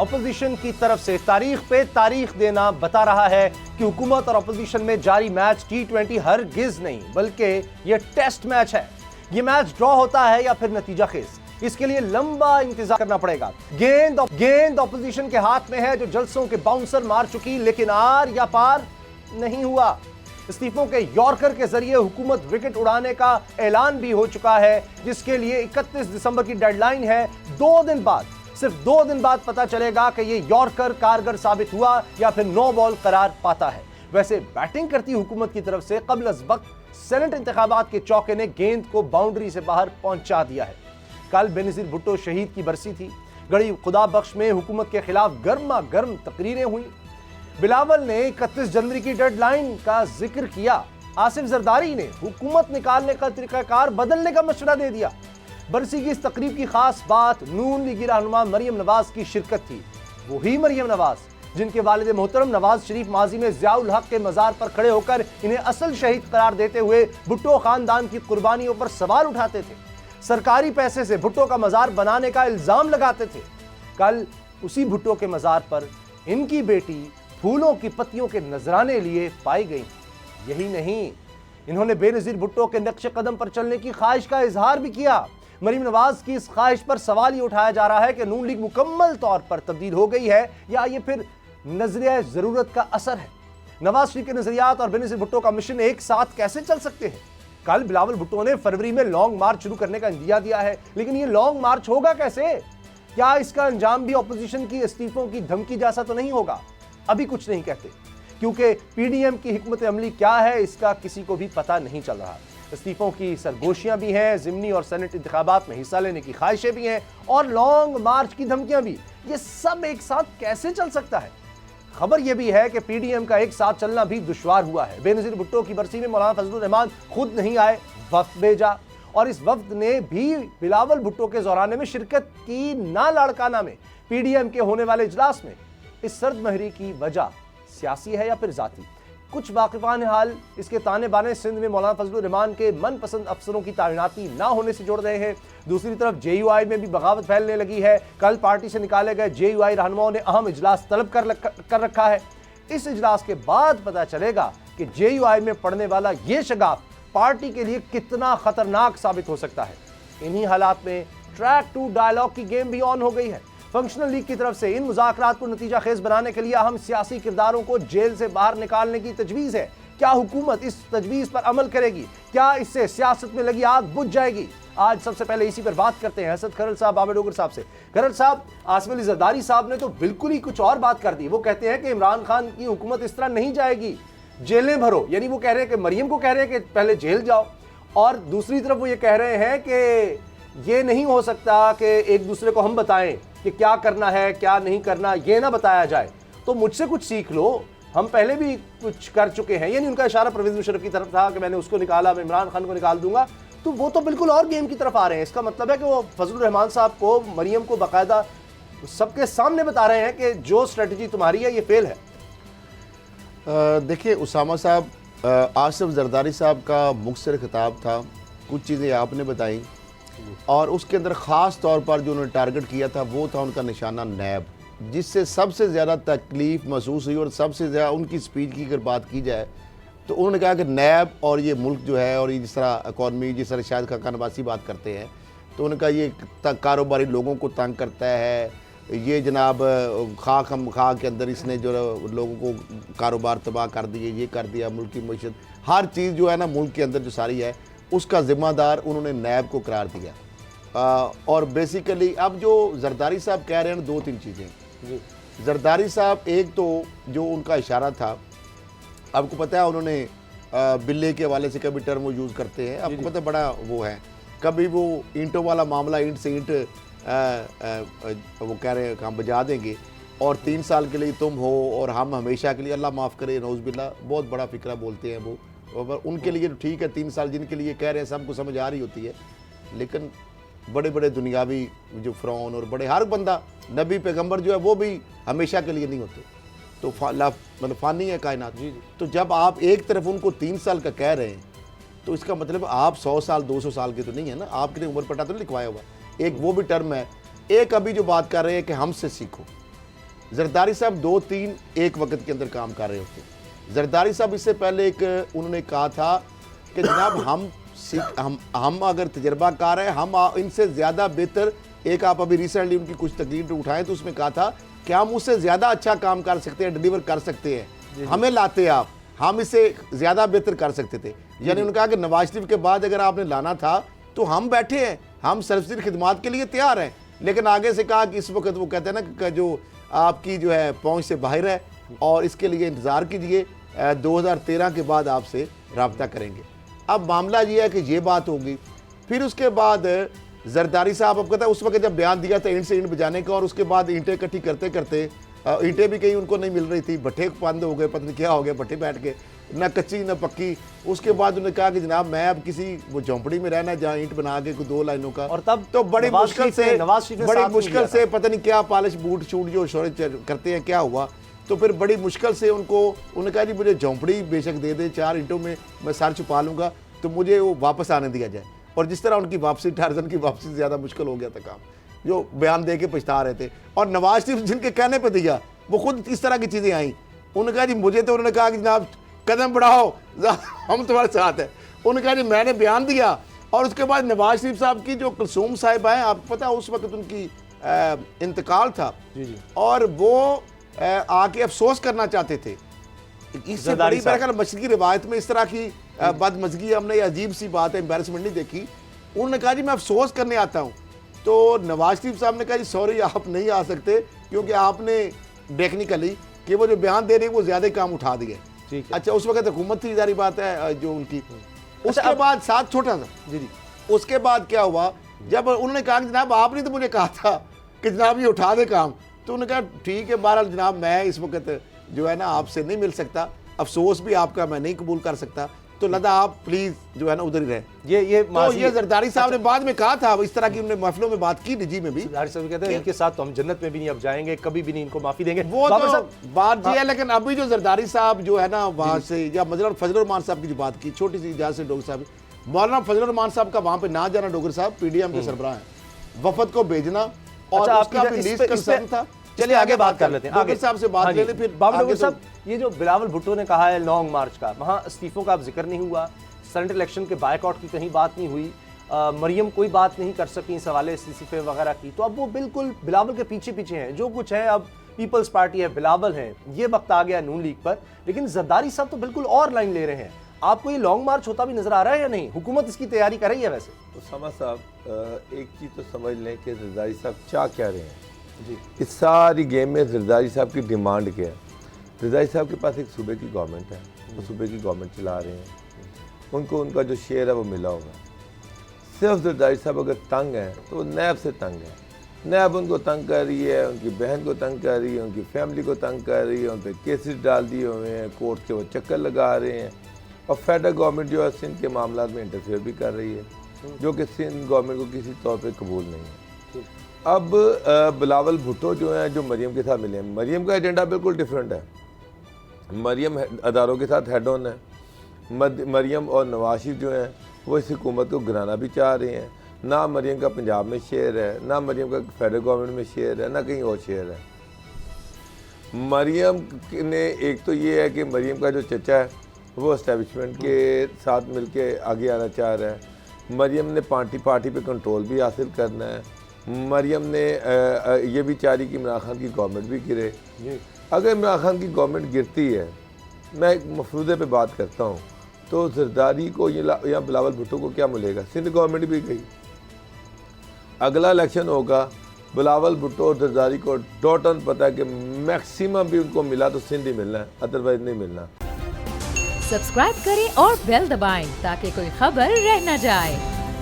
Opposition की तरफ से तारीख पे तारीख देना बता रहा है कि हुकूमत और अपोजिशन में जारी मैच T20 हरगिज नहीं बल्कि यह टेस्ट मैच है। यह मैच ड्रॉ होता है या फिर नतीजा खेज, इसके लिए लंबा इंतजार करना पड़ेगा। गेंद अपोजिशन के हाथ में है जो जलसों के बाउंसर मार चुकी, लेकिन आर या पार नहीं हुआ। इस्तीफों के यॉर्कर के जरिए हुकूमत विकेट उड़ाने का ऐलान भी हो चुका है, जिसके लिए 31 दिसंबर की डेडलाइन है। 2 दिन बाद, सिर्फ 2 दिन बाद पता चलेगा कि ये यॉर्कर कारगर साबित हुआ या फिर नो बॉल करार पाता है। वैसे बैटिंग करती हुकूमत की तरफ से कबल अज वक्त सेनेट इंतखाबात के चौके ने गेंद को बाउंड्री से बाहर पहुंचा दिया है। कल बेनजीर भुट्टो शहीद की बरसी थी। गड़ी खुदा बख्श में हुकूमत के खिलाफ गर्मा गर्म तकरीरें हुई। बिलावल ने 31 जनवरी की डेडलाइन का जिक्र किया। आसिफ जरदारी ने हुकूमत निकालने का तरीकाकार बदलने का मशवरा दे दिया। बरसी की इस तकरीब की खास बात नून लीगी रहनुमा मरियम नवाज की शिरकत थी। वही मरियम नवाज जिनके वालिद मोहतरम नवाज शरीफ माजी में ज़ियाउल हक के मज़ार पर खड़े होकर इन्हें असल शहीद करार देते हुए भुट्टो खानदान की कुर्बानियों पर सवाल उठाते थे, सरकारी पैसे से भुट्टो का मज़ार बनाने का इल्ज़ाम लगाते थे। कल उसी भुट्टो के मज़ार पर इनकी बेटी फूलों की पत्तियों के नजराने लिए पाई गई। यही नहीं, इन्होंने बेनजीर भुट्टो के नक्शे कदम पर चलने की ख्वाहिश का इजहार भी किया। मरीम नवाज की इस ख्वाहिश पर सवाल ये उठाया जा रहा है कि नून लीग मुकम्मल तौर पर तब्दील हो गई है या ये फिर नजरिया ज़रूरत का असर है। नवाज शरीफ के नजरियात और बेनजीर भुट्टो का मिशन एक साथ कैसे चल सकते हैं? कल बिलावल भुट्टो ने फरवरी में लॉन्ग मार्च शुरू करने का इंदिया दिया है, लेकिन ये लॉन्ग मार्च होगा कैसे? क्या इसका अंजाम भी अपोजिशन की इस्तीफों की धमकी जैसा तो नहीं होगा? अभी कुछ नहीं कहते, क्योंकि पीडीएम की हिकमत अमली क्या है इसका किसी को भी पता नहीं चल रहा। इस्तीफों की सरगोशियां भी हैं, ज़िमनी और सेनेट इंतखाबात में हिस्सा लेने की ख्वाहिशें भी हैं और लॉन्ग मार्च की धमकियां भी। ये सब एक साथ कैसे चल सकता है? खबर यह भी है कि पीडीएम का एक साथ चलना भी दुश्वार हुआ है। बेनजीर भुट्टो की बरसी में मौलाना फजलुर रहमान खुद नहीं आए, वफ्द भेजा, और इस वफ्द ने भी बिलावल भुट्टो के ज़ोराने में शिरकत की। ना लाड़काना में पीडीएम के होने वाले इजलास में इस सर्द महरी की वजह सियासी है या फिर जाती? कुछ वाकिफान हाल इसके ताने बाने सिंध में मौलाना फजलुर रहमान के मनपसंद अफसरों की तैनाती ना होने से जोड़ रहे हैं। दूसरी तरफ जेयूआई में भी बगावत फैलने लगी है। कल पार्टी से निकाले गए जेयूआई रहनुमाओं ने अहम इजलास तलब कर रखा है। इस इजलास के बाद पता चलेगा कि जेयूआई में पड़ने वाला ये शगाफ पार्टी के लिए कितना खतरनाक साबित हो सकता है। इन्हीं हालात में ट्रैक टू डायलॉग की गेम भी ऑन हो गई है। फंक्शनल लीग की तरफ से इन मुज़ाकरात को नतीजा खेज बनाने के लिए अहम सियासी किरदारों को जेल से बाहर निकालने की तजवीज़ है। क्या हुकूमत इस तजवीज़ पर अमल करेगी? क्या इससे सियासत में लगी आग बुझ जाएगी? आज सबसे पहले इसी पर बात करते हैं हसद खरल साहब, आमिर डोगर साहब से। खरल साहब, आसिफ अली जरदारी साहब ने तो बिल्कुल ही कुछ और बात कर दी। वो कहते हैं कि इमरान खान की हुकूमत इस तरह नहीं जाएगी, जेलें भरो। यानी वो कह रहे हैं कि मरियम को कह रहे हैं कि पहले जेल जाओ, और दूसरी तरफ वो ये कह रहे हैं कि ये नहीं हो सकता कि एक दूसरे को हम बताएं कि क्या करना है क्या नहीं करना, ये ना बताया जाए। तो मुझसे कुछ सीख लो, हम पहले भी कुछ कर चुके हैं। यानी उनका इशारा परवेज़ मुशर्रफ की तरफ था कि मैंने उसको निकाला, मैं इमरान खान को निकाल दूंगा। तो वो तो बिल्कुल और गेम की तरफ आ रहे हैं। इसका मतलब है कि वो फजलुर रहमान साहब को, मरियम को बाकायदा सबके सामने बता रहे हैं कि जो स्ट्रेटजी तुम्हारी है ये फेल है। देखिए उसामा साहब, आसिफ जरदारी साहब का मुख्तसर खिताब था, कुछ चीज़ें आपने बताई, और उसके अंदर ख़ास तौर पर जो उन्होंने टारगेट किया था वो था उनका निशाना नैब, जिससे सबसे ज़्यादा तकलीफ़ महसूस हुई। और सबसे ज़्यादा उनकी स्पीच की अगर बात की जाए तो उन्होंने कहा कि नैब और ये मुल्क जो है, और ये जिस तरह इकॉनमी, जिस तरह शायद खाका नवासी बात करते हैं, तो उन्होंने कहा ये कारोबारी लोगों को तंग करता है, ये जनाब खा के अंदर इसने जो लोगों को कारोबार तबाह कर दिए, ये कर दिया, मुल्क की मईशत, हर चीज़ जो है ना मुल्क के अंदर जो सारी है उसका ज़िम्मेदार उन्होंने नैब को करार दिया। और बेसिकली अब जो जरदारी साहब कह रहे हैं 2-3 चीज़ें। जरदारी साहब, एक तो जो उनका इशारा था, आपको पता है उन्होंने बिल्ले के हवाले से कभी टर्म वो यूज़ करते हैं, आपको पता है बड़ा वो है, कभी वो ईंटों वाला मामला, ईंट से ईंट वो कह रहे हैं हम बजा देंगे, और 3 साल के लिए तुम हो और हम हमेशा के लिए, अल्लाह माफ़ करे, नौज़ुबिल्लाह, बहुत बड़ा फ़िक्रा बोलते हैं वो। और उनके लिए तो ठीक है 3 साल जिनके लिए कह रहे हैं सबको समझ आ रही होती है, लेकिन बड़े बड़े दुनियावी जो फ़िरौन और बड़े हर बंदा, नबी पैगंबर जो है वो भी हमेशा के लिए नहीं होते, तो मतलब फ़ानी है कायनात। तो जब आप एक तरफ उनको 3 साल का कह रहे हैं तो इसका मतलब आप 100 साल 200 साल के तो नहीं है ना, आपके लिए उम्र पट्टा तो नहीं लिखवाया हुआ। एक वो भी टर्म है। एक अभी जो बात कर रहे हैं कि हमसे सीखो, जरदारी साहब 2-3 एक वक्त के अंदर काम कर रहे होते। जरदारी साहब इससे पहले एक उन्होंने कहा था कि जनाब हम अगर तजर्बाकार हैं, हम इनसे ज़्यादा बेहतर, एक आप अभी रिसेंटली उनकी कुछ तकरीर उठाएं तो उसमें कहा था कि हम उससे ज़्यादा अच्छा काम कर सकते हैं, डिलीवर कर सकते हैं, हमें लाते आप, हम इससे ज़्यादा बेहतर कर सकते थे। यानी उन्होंने कहा कि नवाज शरीफ के बाद अगर आपने लाना था तो हम बैठे हैं, हम सरसरी खिदमात के लिए तैयार हैं। लेकिन आगे से कहा कि इस वक्त वो कहते हैं ना कि जो आपकी जो है पहुँच से बाहर है और इसके लिए इंतज़ार कीजिए, 2013 के बाद आपसे रब्ता करेंगे। अब मामला ये है कि ये बात होगी। फिर उसके बाद जरदारी साहब अब कहता है उस वक्त जब बयान दिया था ईंट से ईंट बजाने का, और उसके बाद ईंटें इकट्ठी करते करते ईंटें भी कहीं उनको नहीं मिल रही थी, भट्ठे बंद हो गए, पता नहीं क्या हो गया, भट्ठे बैठ के ना कच्ची ना पक्की। उसके बाद उन्होंने कहा कि जनाब मैं अब किसी वो झोंपड़ी में रहना जहाँ ईंट बना के 2 लाइनों का, और तब तो बड़ी मुश्किल से पता नहीं क्या पॉलिश बूट शूट जो करते हैं क्या हुआ, तो फिर बड़ी मुश्किल से उन्होंने कहा जी मुझे झोंपड़ी बेशक दे दे, 4 ईंटों में मैं सर छुपा लूँगा तो मुझे वो वापस आने दिया जाए। और जिस तरह उनकी वापसी, टार्जन की वापसी से ज़्यादा मुश्किल हो गया था काम, जो बयान दे के पछता रहे थे। और नवाज शरीफ जिनके कहने पर दिया वो खुद इस तरह की चीज़ें आई। उन्होंने कहा जी मुझे, तो उन्होंने कहा कि जनाब कदम बढ़ाओ हम तुम्हारे साथ हैं। उन्होंने कहा जी मैंने बयान दिया। और उसके बाद नवाज शरीफ साहब की जो कुलसूम साहिबा हैं, आपको पता है उस वक्त उनकी इंतकाल था जी। और वो आके अफसोस करना चाहते थे। इससे बड़ी मेरे ख्याल मशरकी रिवायत में इस तरह की बदमज़गी हमने, अजीब सी बात है, एम्बैरसमेंट नहीं देखी। उन्होंने कहा जी मैं अफसोस करने आता हूँ। तो नवाज शरीफ साहब ने कहा जी सॉरी आप नहीं आ सकते, क्योंकि आपने टेक्निकली कि वो जो बयान दे रहे हैं वो ज़्यादा काम उठा दिए। अच्छा उस वक्त हुकूमत थी, जारी बात है जो उनकी। उसके बाद साथ छोटा सा जी, उसके बाद क्या हुआ, जब उन्होंने कहा कि जनाब आपने तो मुझे कहा था कि जनाब ये उठा दे काम, तो उन्होंने कहा ठीक है बहरहाल जनाब मैं इस वक्त जो है ना आपसे नहीं मिल सकता, अफसोस भी आपका मैं नहीं कबूल कर सकता, तो लदा आप प्लीज जो है ना उधर ही रहे। ये जरदारी साहब ने बाद में कहा था, इस तरह की उन्होंने महफिलों में बात की, निजी में भी। जरदारी साहब कहते हैं इनके साथ तो हम जन्नत में भी नहीं अब जाएंगे, कभी भी नहीं इनको माफी देंगे। वो तो बात ये है, लेकिन अभी जो जरदारी साहब जो है ना वहाँ से, या फजल रहमान साहब की जो बात की, छोटी सी इजाजत से डोगर साहब, मौलाना फजल रहमान साहब का वहाँ पे ना जाना, डोगर साहब पीडीएम के सरबराह हैं, वफद को भेजना और उसका भी लीस्ट कंसर्न था। चलिए आगे बात कर लेते हैं, आगे साहब से बात ले ले फिर बाबर साहब। ये जो बिलावल भुट्टो ने कहा है लॉन्ग मार्च का, वहां इस्तीफों का अब जिक्र नहीं हुआ, सेनेट इलेक्शन के बायकॉट की कहीं बात नहीं हुई, मरियम कोई बात नहीं कर सकी इस हवाले से इस्तीफे वगैरह की, तो अब वो बिल्कुल बिलावल के पीछे पीछे हैं। जो कुछ है अब पीपल्स पार्टी है, बिलावल है, ये वक्त आ गया नून लीग पर, लेकिन जरदारी साहब तो बिल्कुल और लाइन ले रहे हैं। आपको ये लॉन्ग मार्च होता भी नजर आ रहा है या नहीं? हुकूमत इसकी तैयारी कर रही है? वैसे तो उसामा साहब एक चीज़ तो समझ लें कि जरदारी साहब चाह क्या रहे हैं जी। इस सारी गेम में जरदारी साहब की डिमांड क्या है? जरदारी साहब के पास एक सूबे की गवर्नमेंट है, वो सूबे की गवर्नमेंट चला रहे हैं, उनको उनका जो शेयर है वो मिला होगा। सिर्फ जरदारी साहब अगर तंग हैं तो वो नैब से तंग है, नैब उनको तंग कर रही है, उनकी बहन को तंग कर रही है, उनकी फैमिली को तंग कर रही है, उन पर केसेस डाल दिए हुए हैं, कोर्ट के वो चक्कर लगा रहे हैं, और फेडरल गवर्नमेंट जो है सिंध के मामला में इंटरफेयर भी कर रही है, जो कि सिंध गवर्नमेंट को किसी तौर पे कबूल नहीं है। अब बिलावल भुट्टो जो है, जो मरियम के साथ मिले हैं, मरियम का एजेंडा बिल्कुल डिफरेंट है। मरियम अदारों के साथ हेड ऑन है, मरियम और नवाज शरीफ जो हैं वो इस हुकूमत को गिराना भी चाह रहे हैं। ना मरियम का पंजाब में शेयर है, ना मरियम का फेडरल गवर्नमेंट में शेयर है, ना कहीं और शेयर है। मरियम ने एक तो ये है कि मरियम का जो चचा है वो एस्टेब्लिशमेंट के साथ मिलके आगे आना चाह रहा है। मरियम ने पार्टी पे कंट्रोल भी हासिल करना है। मरियम ने ये भी चाह रही कि इमरान खान की गवर्नमेंट भी गिरे। अगर इमरान खान की गवर्नमेंट गिरती है, मैं एक मफरूज़े पे बात करता हूँ, तो जरदारी को या बिलावल भुट्टो को क्या मिलेगा? सिंध गवर्नमेंट भी गई, अगला इलेक्शन होगा, बिलावल भुट्टो और जरदारी को टोटल पता है कि मैक्सिमम भी उनको मिला तो सिंध ही मिलना है, अदरवाइज नहीं मिलना। सब्सक्राइब करें और बेल दबाएं ताकि कोई खबर रह न जाए।